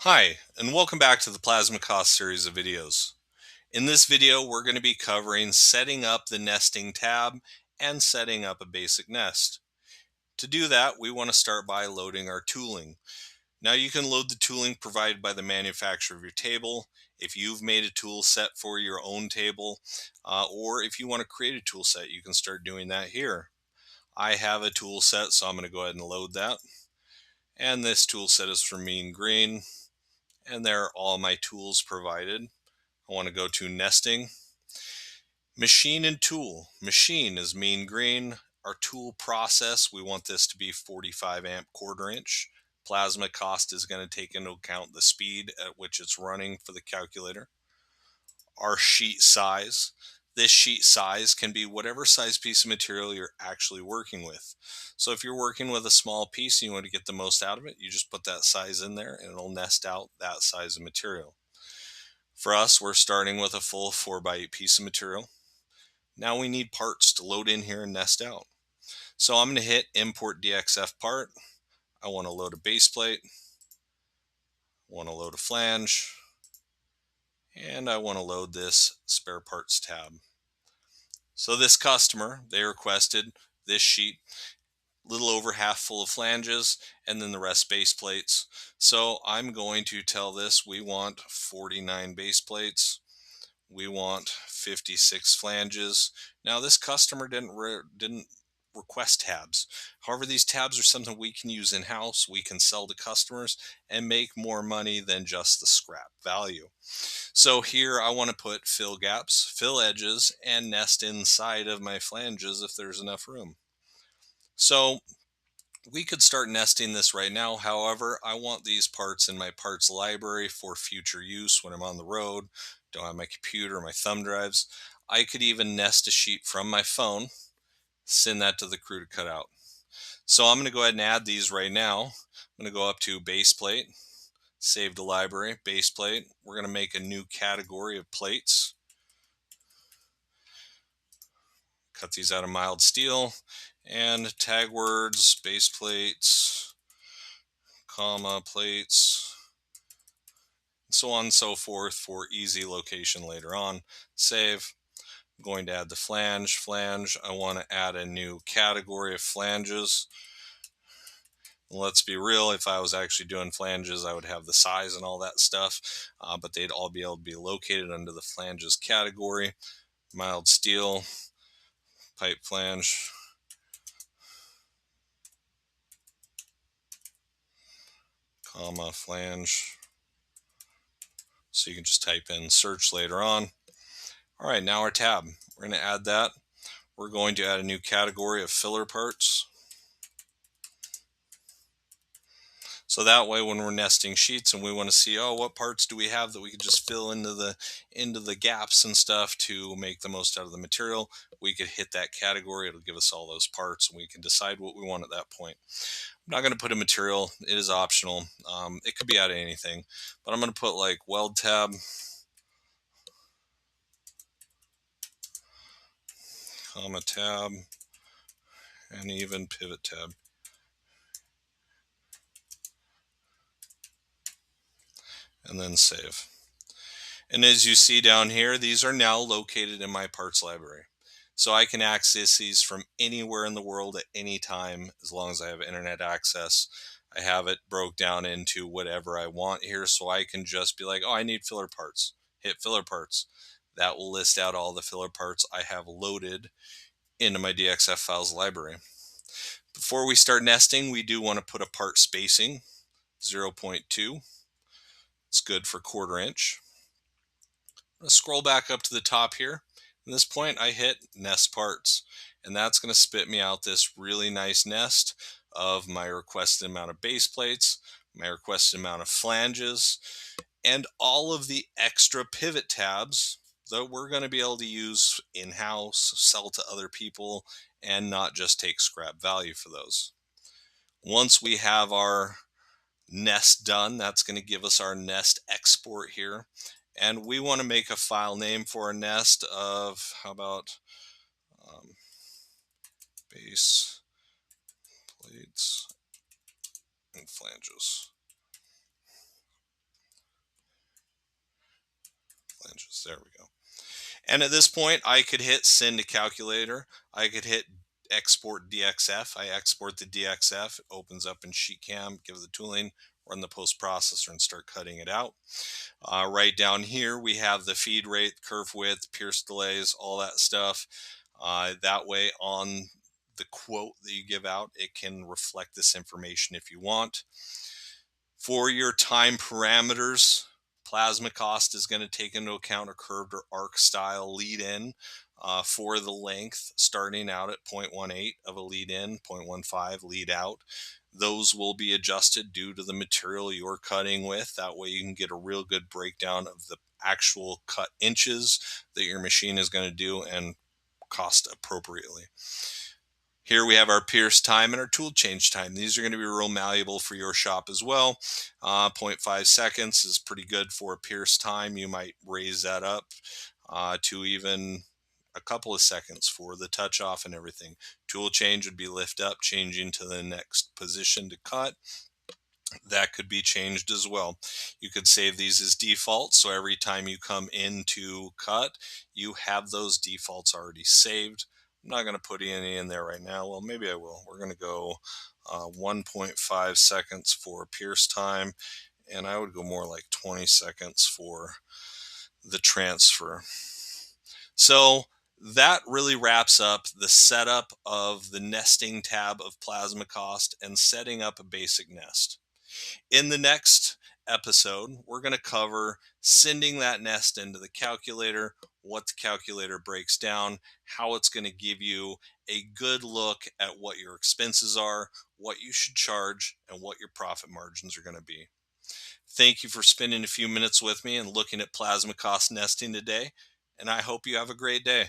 Hi, and welcome back to the Plasmacost series of videos. In this video, we're going to be covering setting up the nesting tab and setting up a basic nest. To do that, we want to start by loading our tooling. Now you can load the tooling provided by the manufacturer of your table, if you've made a tool set for your own table, or if you want to create a tool set, you can start doing that here. I have a tool set, so I'm going to go ahead and load that. And this tool set is for Mean Green. And there are all my tools provided. I want to go to nesting, machine and tool. Machine is Mean Green. Our tool process, we want this to be 45 amp quarter inch. Plasmacost is going to take into account the speed at which it's running for the calculator. Our sheet size. This sheet size can be whatever size piece of material you're actually working with. So if you're working with a small piece and you want to get the most out of it, you just put that size in there and it'll nest out that size of material. For us, we're starting with a full 4x8 piece of material. Now we need parts to load in here and nest out. So I'm going to hit import DXF part. I want to load a base plate, I want to load a flange, and I want to load this spare parts tab. So this customer, they requested this sheet, little over half full of flanges, and then the rest base plates. So I'm going to tell this we want 49 base plates. We want 56 flanges. Now this customer didn't request tabs. However, these tabs are something we can use in-house. We can sell to customers and make more money than just the scrap value. So here I want to put fill gaps, fill edges, and nest inside of my flanges if there's enough room. So we could start nesting this right now. However, I want these parts in my parts library for future use when I'm on the road, don't have my computer, my thumb drives. I could even nest a sheet from my phone, send that to the crew to cut out. So I'm going to go ahead and add these right now. I'm going to go up to base plate, save to library, base plate. We're going to make a new category of plates. Cut these out of mild steel and tag words, base plates, comma, plates, so on and so forth for easy location later on. Save. I'm going to add the flange. I want to add a new category of flanges. Let's be real, if I was actually doing flanges, I would have the size and all that stuff, but they'd all be able to be located under the flanges category. Mild steel, pipe flange, comma, flange. So you can just type in search later on. All right, now our tab. We're going to add that. We're going to add a new category of filler parts. So that way when we're nesting sheets and we want to see, oh, what parts do we have that we could just fill into the gaps and stuff to make the most out of the material, we could hit that category. It'll give us all those parts and we can decide what we want at that point. I'm not going to put a material. It is optional. It could be out of anything, but I'm going to put like weld tab, comma tab, and even pivot tab. And then save. And as you see down here, these are now located in my parts library. So I can access these from anywhere in the world at any time as long as I have internet access. I have it broke down into whatever I want here, so I can just be like, oh, I need filler parts. Hit filler parts. That will list out all the filler parts I have loaded into my DXF files library. Before we start nesting, we do want to put a part spacing, 0.2. It's good for quarter inch. I'm going to scroll back up to the top here. At this point, I hit nest parts, and that's going to spit me out this really nice nest of my requested amount of base plates, my requested amount of flanges, and all of the extra pivot tabs that we're going to be able to use in-house, sell to other people, and not just take scrap value for those. Once we have our nest done, that's going to give us our nest export here. And we want to make a file name for a nest of, how about base plates and flanges. inches. There we go. And at this point, I could hit send to calculator. I could hit export DXF. I export the DXF. It opens up in SheetCam, give the tooling, run the post processor, and start cutting it out. Right down here, we have the feed rate, curve width, pierce delays, all that stuff. That way, on the quote that you give out, it can reflect this information if you want. For your time parameters, Plasmacost is going to take into account a curved or arc style lead in for the length, starting out at 0.18 of a lead in, 0.15 lead out. Those will be adjusted due to the material you're cutting with. That way you can get a real good breakdown of the actual cut inches that your machine is going to do and cost appropriately. Here we have our pierce time and our tool change time. These are going to be real malleable for your shop as well. 0.5 seconds is pretty good for a pierce time. You might raise that up to even a couple of seconds for the touch off and everything. Tool change would be lift up, changing to the next position to cut. That could be changed as well. You could save these as defaults, so every time you come into cut, you have those defaults already saved. I'm not going to put any in there right now. Well, maybe I will. We're going to go 1.5 seconds for pierce time, and I would go more like 20 seconds for the transfer. So that really wraps up the setup of the nesting tab of Plasmacost and setting up a basic nest. In the next episode, we're going to cover sending that nest into the calculator, what the calculator breaks down, how it's going to give you a good look at what your expenses are, what you should charge, and what your profit margins are going to be. Thank you for spending a few minutes with me and looking at Plasmacost nesting today, and I hope you have a great day.